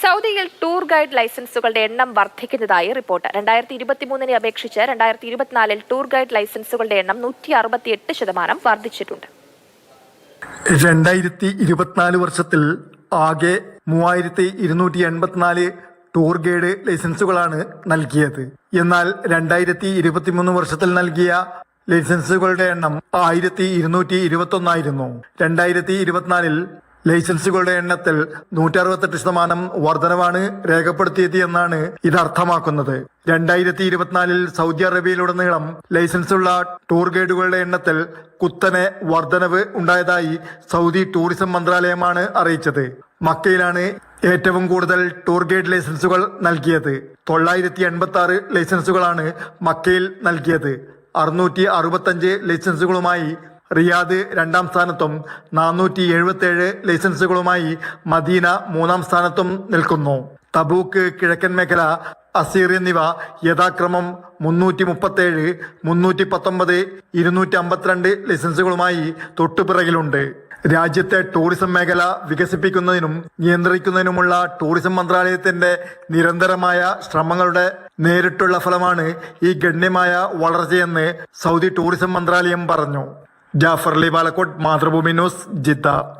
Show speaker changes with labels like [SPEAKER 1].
[SPEAKER 1] സൗദിയിൽ tour guide ലൈസൻസുകളുടെ എണ്ണം വർദ്ധിക്കുന്നതായി റിപ്പോർട്ട്. 2023 അപേക്ഷിച്ച് 2024 ടൂർ ഗൈഡ് ലൈസൻസുകളുടെ എണ്ണം 168% വർദ്ധിച്ചിട്ടുണ്ട്.
[SPEAKER 2] 2024 വർഷത്തിൽ ആകെ 3284 ടൂർ ഗൈഡ് ലൈസൻസുകളാണ് നൽകിയത്. എന്നാൽ 2023 വർഷത്തിൽ നൽകിയ ലൈസൻസുകളുടെ എണ്ണം 1221 2024 ലൈസൻസുകളുടെ എണ്ണത്തിൽ 168% വർധനവാണ് രേഖപ്പെടുത്തിയത് എന്നാണ് ഇത് അർത്ഥമാക്കുന്നത്. 2024 സൗദി അറേബ്യയിലുടനീളം ലൈസൻസുള്ള ടൂർ ഗൈഡുകളുടെ എണ്ണത്തിൽ കുത്തനെ വർധനവ് ഉണ്ടായതായി സൗദി ടൂറിസം മന്ത്രാലയമാണ് അറിയിച്ചത്. മക്കയിലാണ് ഏറ്റവും കൂടുതൽ ടൂർ ഗൈഡ് ലൈസൻസുകൾ നൽകിയത്. 986 ലൈസൻസുകളാണ് മക്കയിൽ നൽകിയത്. 665 ലൈസൻസുകളുമായി റിയാദ് രണ്ടാം സ്ഥാനത്തും 477 ലൈസൻസുകളുമായി മദീന മൂന്നാം സ്ഥാനത്തും നിൽക്കുന്നു. തബൂക്ക്, കിഴക്കൻ മേഖല, അസീർ എന്നിവ യഥാക്രമം 337, 319, 252 ലൈസൻസുകളുമായി തൊട്ടുപിറകിലുണ്ട്. രാജ്യത്തെ ടൂറിസം മേഖല വികസിപ്പിക്കുന്നതിനും നിയന്ത്രിക്കുന്നതിനുമുള്ള ടൂറിസം മന്ത്രാലയത്തിന്റെ നിരന്തരമായ ശ്രമങ്ങളുടെ നേരിട്ടുള്ള ഫലമാണ് ഈ ഗണ്യമായ വളർച്ചയെന്ന് സൗദി ടൂറിസം മന്ത്രാലയം പറഞ്ഞു. Jafar Ali Palakkode, Mathrubhumi news, Jeddah.